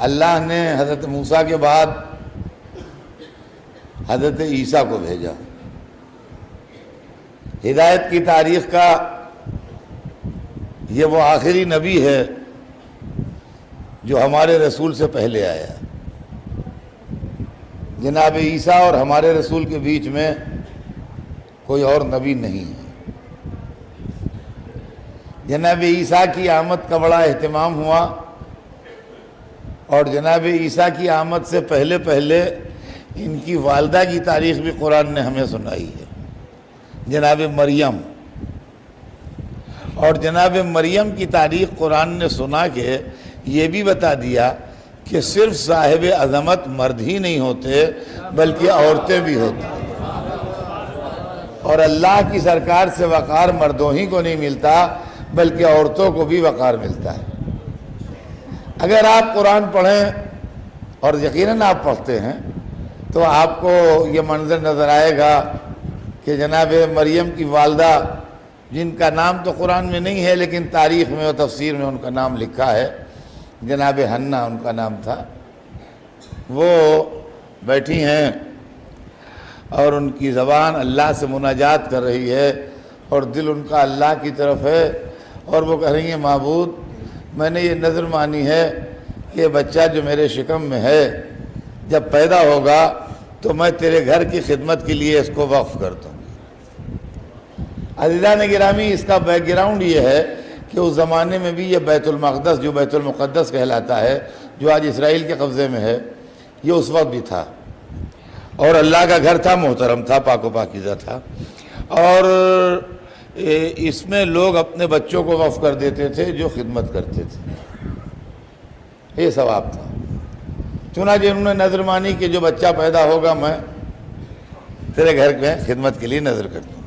اللہ نے حضرت موسیٰ کے بعد حضرت عیسیٰ کو بھیجا۔ ہدایت کی تاریخ کا یہ وہ آخری نبی ہے جو ہمارے رسول سے پہلے آیا۔ جناب عیسیٰ اور ہمارے رسول کے بیچ میں کوئی اور نبی نہیں ہے۔ جناب عیسیٰ کی آمد کا بڑا اہتمام ہوا، اور جناب عیسیٰ کی آمد سے پہلے پہلے ان کی والدہ کی تاریخ بھی قرآن نے ہمیں سنائی ہے، جناب مریم۔ اور جناب مریم کی تاریخ قرآن نے سنا کے یہ بھی بتا دیا کہ صرف صاحب عظمت مرد ہی نہیں ہوتے بلکہ عورتیں بھی ہوتی ہیں، اور اللہ کی سرکار سے وقار مردوں ہی کو نہیں ملتا بلکہ عورتوں کو بھی وقار ملتا ہے۔ اگر آپ قرآن پڑھیں، اور یقیناً آپ پڑھتے ہیں، تو آپ کو یہ منظر نظر آئے گا کہ جناب مریم کی والدہ، جن کا نام تو قرآن میں نہیں ہے لیکن تاریخ میں اور تفسیر میں ان کا نام لکھا ہے، جناب حنا ان کا نام تھا، وہ بیٹھی ہیں اور ان کی زبان اللہ سے مناجات کر رہی ہے اور دل ان کا اللہ کی طرف ہے، اور وہ کہہ رہی ہیں معبود میں نے یہ نظر مانی ہے کہ یہ بچہ جو میرے شکم میں ہے جب پیدا ہوگا تو میں تیرے گھر کی خدمت کے لیے اس کو وقف کر دوں گی۔ عزیزان گرامی، اس کا بیک گراؤنڈ یہ ہے کہ اس زمانے میں بھی یہ بیت المقدس، جو بیت المقدس کہلاتا ہے، جو آج اسرائیل کے قبضے میں ہے، یہ اس وقت بھی تھا، اور اللہ کا گھر تھا، محترم تھا، پاک و پاکیزہ تھا، اور اس میں لوگ اپنے بچوں کو وقف کر دیتے تھے جو خدمت کرتے تھے، یہ ثواب تھا۔ چنانچہ انہوں نے نظر مانی کہ جو بچہ پیدا ہوگا میں تیرے گھر میں خدمت کے لیے نظر کر دوں۔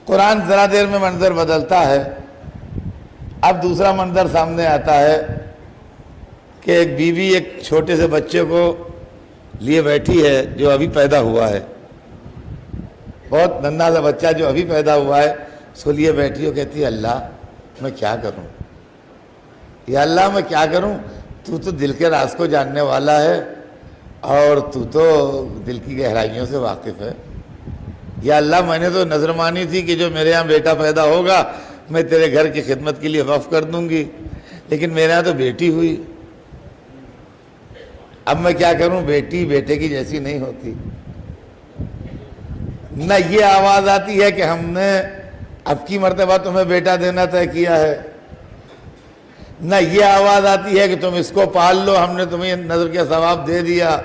قرآن ذرا دیر میں منظر بدلتا ہے، اب دوسرا منظر سامنے آتا ہے کہ ایک بیوی ایک چھوٹے سے بچے کو لیے بیٹھی ہے جو ابھی پیدا ہوا ہے، بہت ننھا سا بچہ جو ابھی پیدا ہوا ہے، اس کو لیے بیٹھی ہو، کہتی ہے اللہ میں کیا کروں، یا اللہ میں کیا کروں، تو دل کے راز کو جاننے والا ہے اور تو دل کی گہرائیوں سے واقف ہے۔ یا اللہ میں نے تو نظر مانی تھی کہ جو میرے ہاں بیٹا پیدا ہوگا میں تیرے گھر کی خدمت کے لیے وقف کر دوں گی، لیکن میرے ہاں تو بیٹی ہوئی، اب میں کیا کروں، بیٹی بیٹے کی جیسی نہیں ہوتی۔ نہ یہ آواز آتی ہے کہ ہم نے اب کی مرتبہ تمہیں بیٹا دینا طے کیا ہے، نہ یہ آواز آتی ہے کہ تم اس کو پال لو، ہم نے تمہیں نظر کے ثواب دے دیا،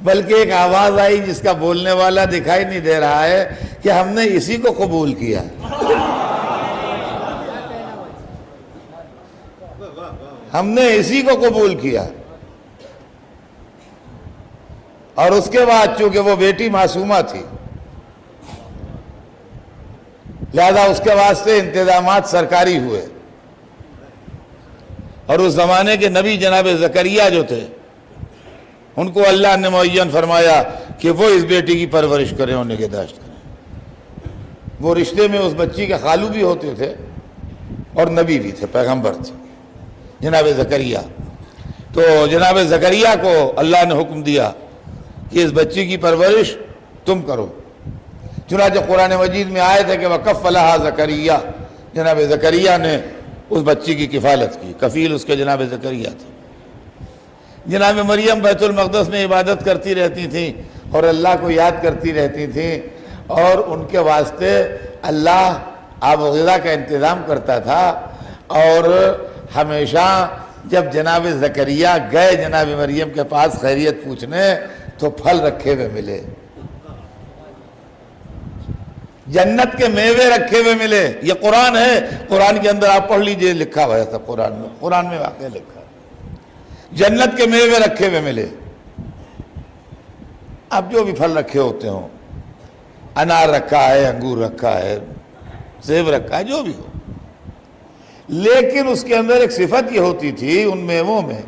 بلکہ ایک آواز آئی جس کا بولنے والا دکھائی نہیں دے رہا ہے کہ ہم نے اسی کو قبول کیا۔ ہم نے اسی کو قبول کیا، اور اس کے بعد چونکہ وہ بیٹی معصومہ تھی لہذا اس کے واسطے انتظامات سرکاری ہوئے، اور اس زمانے کے نبی جناب زکریا جو تھے ان کو اللہ نے معین فرمایا کہ وہ اس بیٹی کی پرورش کریں اور نگہداشت کریں۔ وہ رشتے میں اس بچی کے خالو بھی ہوتے تھے اور نبی بھی تھے، پیغمبر تھے، جناب زکریا۔ تو جناب زکریا کو اللہ نے حکم دیا کہ اس بچی کی پرورش تم کرو۔ چنانچہ قرآن مجید میں آیت ہے کہ وَكَفَّلَهَا زکریا، جناب زکریا نے اس بچی کی کفالت کی، کفیل اس کے جناب زکریا تھے۔ جناب مریم بیت المقدس میں عبادت کرتی رہتی تھیں اور اللہ کو یاد کرتی رہتی تھیں، اور ان کے واسطے اللہ آب و غذا کا انتظام کرتا تھا، اور ہمیشہ جب جناب زکریا گئے جناب مریم کے پاس خیریت پوچھنے تو پھل رکھے ہوئے ملے، جنت کے میوے رکھے ہوئے ملے۔ یہ قرآن ہے، قرآن کے اندر آپ پڑھ لیجئے، لکھا ہوا ہے سب قرآن میں واقعہ لکھا ہے، جنت کے میوے رکھے ہوئے ملے۔ اب جو بھی پھل رکھے ہوتے ہوں، انار رکھا ہے، انگور رکھا ہے، سیب رکھا ہے، جو بھی ہو، لیکن اس کے اندر ایک صفت یہ ہوتی تھی ان میووں میں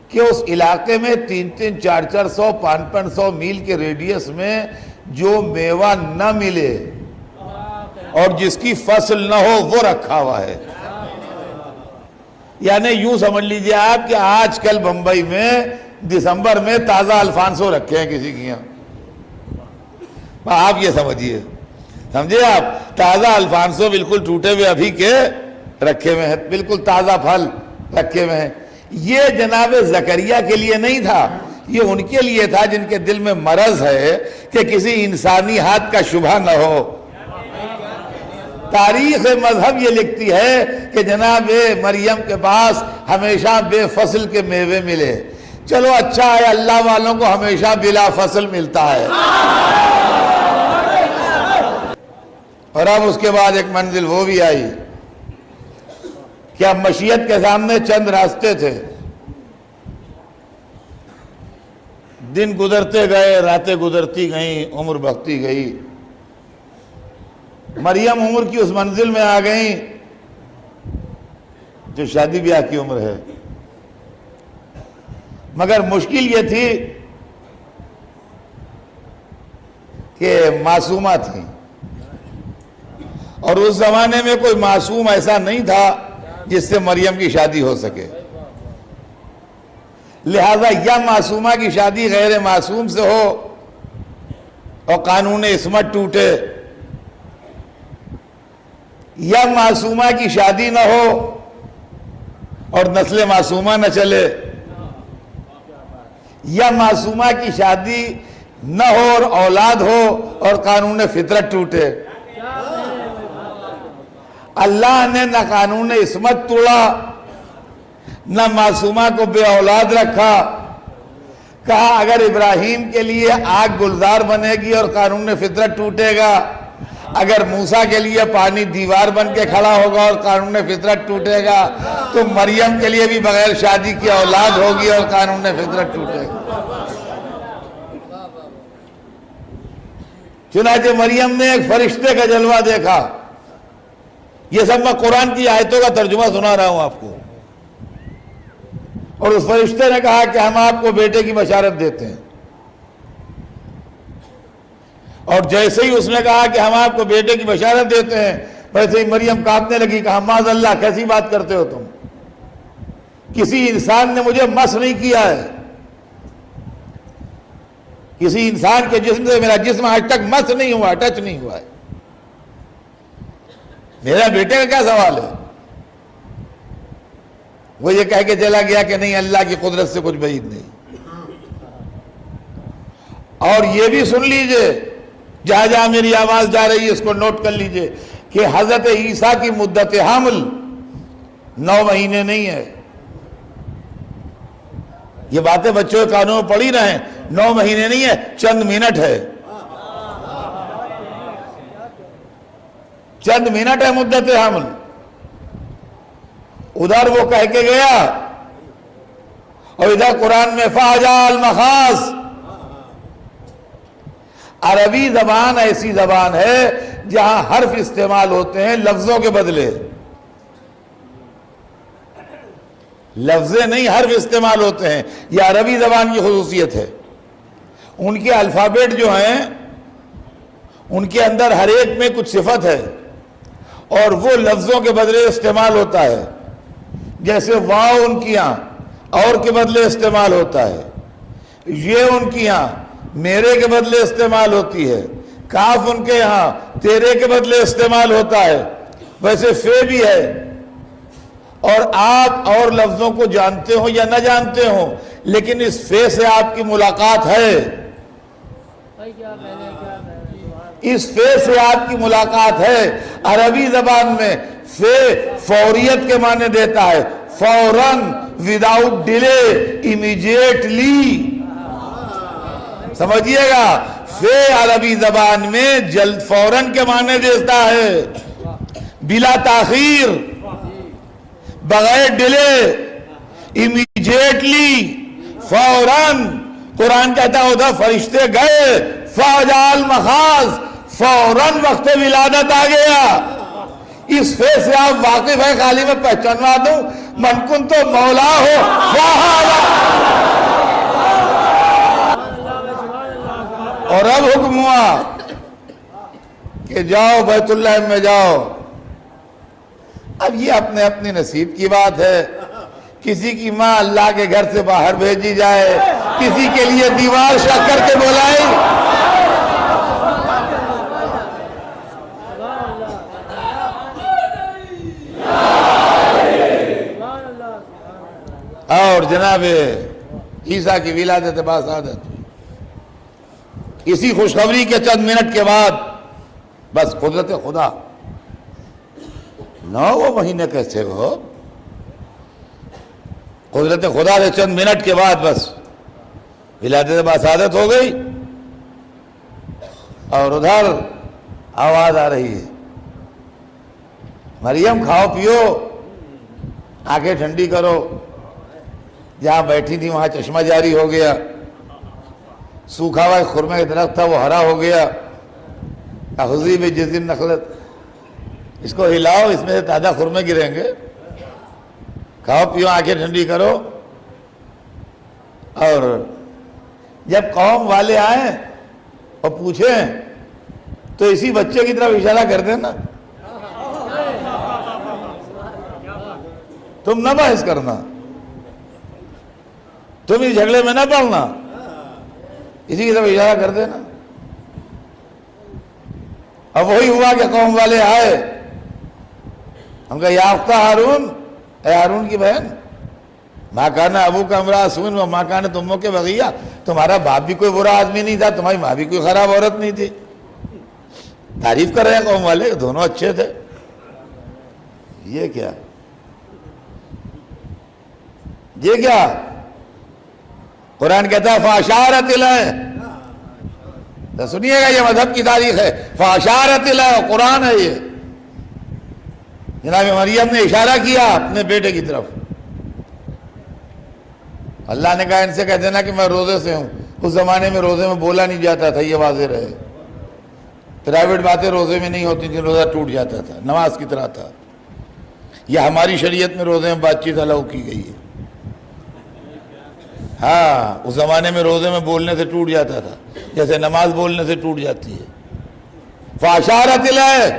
کہ اس علاقے میں 300 400 500 میل کے ریڈیس میں جو میوہ نہ ملے اور جس کی فصل نہ ہو وہ رکھا ہوا ہے۔ یعنی یوں سمجھ لیجئے آپ کہ آج کل بمبئی میں دسمبر میں تازہ الفانسو رکھے ہیں کسی کی یہاں. آپ یہ سمجھیے، سمجھے آپ، تازہ الفانسو بالکل ٹوٹے ہوئے ابھی کے رکھے ہوئے ہیں، بالکل تازہ پھل رکھے ہوئے ہیں. یہ جناب زکریا کے لیے نہیں تھا، یہ ان کے لیے تھا جن کے دل میں مرض ہے کہ کسی انسانی ہاتھ کا شبہ نہ ہو. تاریخ مذہب یہ لکھتی ہے کہ جناب مریم کے پاس ہمیشہ بے فصل کے میوے ملے. چلو اچھا ہے، اللہ والوں کو ہمیشہ بلا فصل ملتا ہے. اور اب اس کے بعد ایک منزل وہ بھی آئی کہ اب مشیت کے سامنے چند راستے تھے. دن گزرتے گئے، راتیں گزرتی گئیں، عمر بڑھتی گئی. مریم عمر کی اس منزل میں آ گئیں جو شادی بیاہ کی عمر ہے. مگر مشکل یہ تھی کہ معصومہ تھیں، اور اس زمانے میں کوئی معصوم ایسا نہیں تھا جس سے مریم کی شادی ہو سکے. لہذا یا معصومہ کی شادی غیر معصوم سے ہو اور قانون عصمت ٹوٹے، یا معصومہ کی شادی نہ ہو اور نسل معصومہ نہ چلے، یا معصومہ کی شادی نہ ہو اور اولاد ہو اور قانون فطرت ٹوٹے. اللہ نے نہ قانون عصمت توڑا، نہ معصومہ کو بے اولاد رکھا. کہا اگر ابراہیم کے لیے آگ گلزار بنے گی اور قانون فطرت ٹوٹے گا، اگر موسیٰ کے لیے پانی دیوار بن کے کھڑا ہوگا اور قانون فطرت ٹوٹے گا، تو مریم کے لیے بھی بغیر شادی کی اولاد ہوگی اور قانون فطرت ٹوٹے گا. چنانچہ مریم نے ایک فرشتے کا جلوہ دیکھا. یہ سب میں قرآن کی آیتوں کا ترجمہ سنا رہا ہوں آپ کو. اور اس فرشتے نے کہا کہ ہم آپ کو بیٹے کی بشارت دیتے ہیں. اور جیسے ہی اس نے کہا کہ ہم آپ کو بیٹے کی بشارت دیتے ہیں، ویسے ہی مریم کانپنے لگی. کہا معاذ اللہ، کیسی بات کرتے ہو تم؟ کسی انسان نے مجھے مس نہیں کیا ہے، کسی انسان کے جسم سے میرا جسم آج تک مس نہیں ہوا، ٹچ نہیں ہوا ہے. میرا بیٹے کا کیا سوال ہے؟ وہ یہ کہہ کے چلا گیا کہ نہیں، اللہ کی قدرت سے کچھ بعید نہیں. اور یہ بھی سن لیجئے، جہاں جہاں میری آواز جا رہی ہے اس کو نوٹ کر لیجئے کہ حضرت عیسیٰ کی مدت حمل 9 مہینے نہیں ہے. یہ باتیں بچوں کے کانوں میں پڑھی رہے ہیں. 9 مہینے نہیں ہے، چند منٹ ہے. چند منٹ ہے مدت حمل. ادھر وہ کہہ کے گیا اور ادھر قرآن میں فاجال مخاص. عربی زبان ایسی زبان ہے جہاں حرف استعمال ہوتے ہیں لفظوں کے بدلے. لفظیں نہیں، حرف استعمال ہوتے ہیں. یہ عربی زبان کی خصوصیت ہے. ان کے الفابیٹ جو ہیں ان کے اندر ہر ایک میں کچھ صفت ہے اور وہ لفظوں کے بدلے استعمال ہوتا ہے. جیسے واو ان کی یہاں اور کے بدلے استعمال ہوتا ہے، یہ ان کی یہاں میرے کے بدلے استعمال ہوتی ہے، کاف ان کے یہاں تیرے کے بدلے استعمال ہوتا ہے. ویسے فے بھی ہے. اور آپ اور لفظوں کو جانتے ہوں یا نہ جانتے ہوں، لیکن اس فے سے آپ کی ملاقات ہے. اس فے سے آپ کی ملاقات ہے. عربی زبان میں فے فوریت کے معنی دیتا ہے، فوراً، وداؤٹ ڈیلے، امیجیٹلی. سمجھیے گا، فے عربی زبان میں جلد، فوراً کے معنی دیتا ہے، بلا تاخیر، بغیر ڈیلے، امیجیٹلی، فوراً. قرآن کہتا ہے ادھر فرشتے گئے، فاجال مخاص، فوراً وقت ولادت آ گیا. اس فے سے آپ واقف ہیں، خالی میں پہچانوا دوں، من کن تو مولا ہو اور اب حکم ہوا کہ جاؤ بیت اللہ میں جاؤ. اب یہ اپنے اپنے نصیب کی بات ہے. کسی کی ماں اللہ کے گھر سے باہر بھیجی جائے، کسی کے لیے دیوار شک کر کے بلائی، اور جناب عیسیٰ کی ولادت باسعادت اسی خوشخبری کے چند منٹ کے بعد بس قدرت خدا 9 مہینے کیسے ہو، قدرت خدا سے چند منٹ کے بعد بس ولادت باسعادت ہو گئی، اور ادھر آواز آ رہی ہے، مریم کھاؤ پیو، آنکھیں ٹھنڈی کرو۔ جہاں بیٹھی تھی وہاں چشمہ جاری ہو گیا، سوکھا ہوا خرمے کا درخت تھا وہ ہرا ہو گیا، اخذی بجذع النخلۃ، اس کو ہلاؤ، اس میں سے تازہ خرمے گریں گے، کھاؤ پیو، آنکھیں ٹھنڈی کرو۔ اور جب قوم والے آئیں اور پوچھیں تو اسی بچے کی طرف اشارہ کر دیں نا، تم نہ بحث کرنا، تم اس جھگڑے میں نہ پڑنا، اسی کی طرف اشارہ کر دینا۔ اب وہی ہوا کہ قوم والے آئے، ہم کہا یا اختہ ہارون، اے ہارون کی بہن، ماں کان ابوک امرأ سوء و ماں کانت امک بغیہ، تمہارا باپ بھی کوئی برا آدمی نہیں تھا، تمہاری ماں بھی کوئی خراب عورت نہیں تھی۔ تعریف کر رہے ہیں قوم والے، دونوں اچھے تھے۔ یہ کیا، یہ کیا؟ قرآن کہتا ہے فَأَشَارَتْ إِلَيْهِ، تو سنیے گا یہ مذہب کی تاریخ ہے، فَأَشَارَتْ إِلَيْهِ، قرآن ہے یہ۔ جناب مریم نے اشارہ کیا اپنے بیٹے کی طرف، اللہ نے کہا ان سے کہہ دینا کہ میں روزے سے ہوں۔ اس زمانے میں روزے میں بولا نہیں جاتا تھا، یہ واضح رہے، پرائیویٹ باتیں روزے میں نہیں ہوتی تھیں، روزہ ٹوٹ جاتا تھا، نماز کی طرح تھا۔ یہ ہماری شریعت میں روزے میں بات چیت الاؤ کی گئی ہے۔ ہاں، اس زمانے میں روزے میں بولنے سے ٹوٹ جاتا تھا، جیسے نماز بولنے سے ٹوٹ جاتی ہے۔ فَأَشَارَتْ إِلَيْهِ،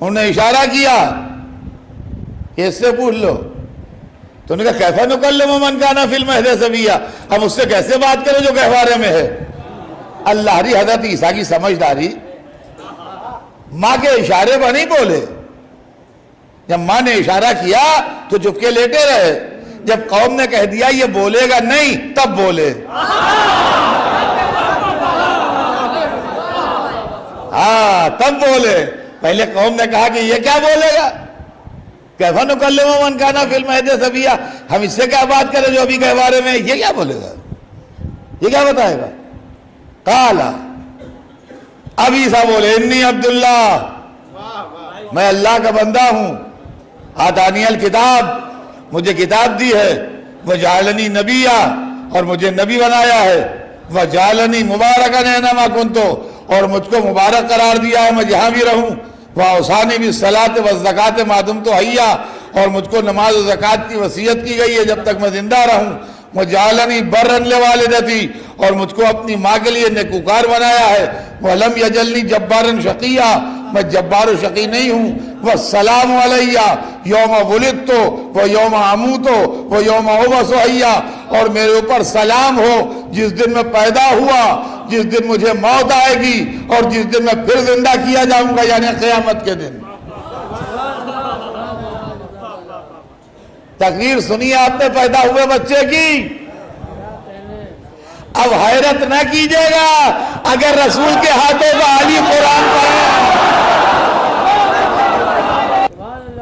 انہوں نے اشارہ کیا کہ اس سے پوچھ لو۔ تو انہوں نے کہا کیفَ نُکَلِّمُ مَنْ کَانَ فِی الْمَہْدِ صَبِیًّا، ہم اس سے کیسے بات کریں جو گہوارے میں ہے۔ اللہ ری حضرت عیسیٰ کی سمجھداری، ماں کے اشارے پر نہیں بولے، جب ماں نے اشارہ کیا تو چپکے لیٹے رہے، جب قوم نے کہہ دیا یہ بولے گا نہیں تب بولے۔ ہاں تب بولے، پہلے قوم نے کہا کہ یہ کیا بولے گا، کیفَ نُکَلِّمُ مَنْ کَانَ فِی الْمَہْدِ صَبِیًّا، ہم اس سے کیا بات کریں جو ابھی گہوارے میں ہے، یہ کیا بولے گا، یہ کیا بتائے گا۔ قال، اب عیسیٰ بولے انی عبداللہ، میں اللہ کا بندہ ہوں، آتانی الکتاب، مجھے کتاب دی ہے، وجعلنی نبیّا، اور مجھے نبی بنایا ہے، وجعلنی مبارکا اینما کنت، اور مجھ کو مبارک قرار دیا ہے میں جہاں بھی رہوں، واوصانی بالصلاۃ والزکاۃ ما دمت حیا، اور مجھ کو نماز و زکوٰۃ کی وصیت کی گئی ہے جب تک میں زندہ رہوں، وجعلنی برا لوالدتی، اور مجھ کو اپنی ماں کے لیے نیکوکار بنایا ہے، ولم یجلنی جبارا شقیّا، میں جبار و شقی نہیں ہوں، والسلام علیہ یوم ولدت و یوم اموت و یوم ابعث حیا، اور میرے اوپر سلام ہو جس دن میں پیدا ہوا، جس دن مجھے موت آئے گی، اور جس دن میں پھر زندہ کیا جاؤں گا، یعنی قیامت کے دن۔ تقریر سنیے آپ نے پیدا ہوئے بچے کی، اب حیرت نہ کیجیے گا اگر رسول کے ہاتھوں کا علی قرآن پڑھیں،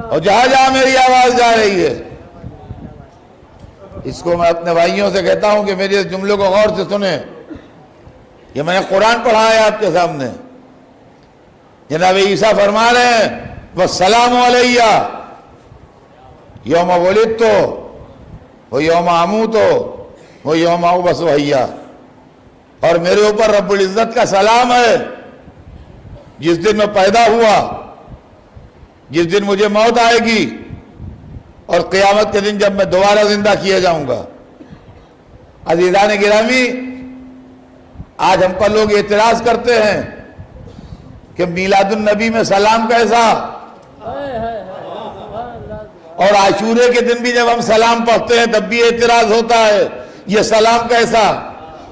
اور جہاں جہاں میری آواز جا رہی ہے، اس کو میں اپنے بھائیوں سے کہتا ہوں کہ میرے اس جملے کو غور سے سنیں، یہ میں نے قرآن پڑھا ہے آپ کے سامنے، جناب عیسیٰ فرما رہے ہیں والسلام علیہ یوم ولدت و یوم اموت و یوم ابعث حیا، اور میرے اوپر رب العزت کا سلام ہے جس دن میں پیدا ہوا، جس دن مجھے موت آئے گی، اور قیامت کے دن جب میں دوبارہ زندہ کیا جاؤں گا۔ عزیزان گرامی، آج ہم پر لوگ اعتراض کرتے ہیں کہ میلاد النبی میں سلام کیسا، اور عاشورے کے دن بھی جب ہم سلام پڑھتے ہیں تب بھی اعتراض ہوتا ہے، یہ سلام کیسا؟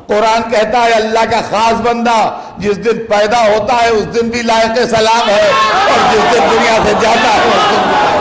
قرآن کہتا ہے اللہ کا خاص بندہ جس دن پیدا ہوتا ہے اس دن بھی لائق سلام ہے، اور جس دن دنیا سے جاتا ہے اس دن بھی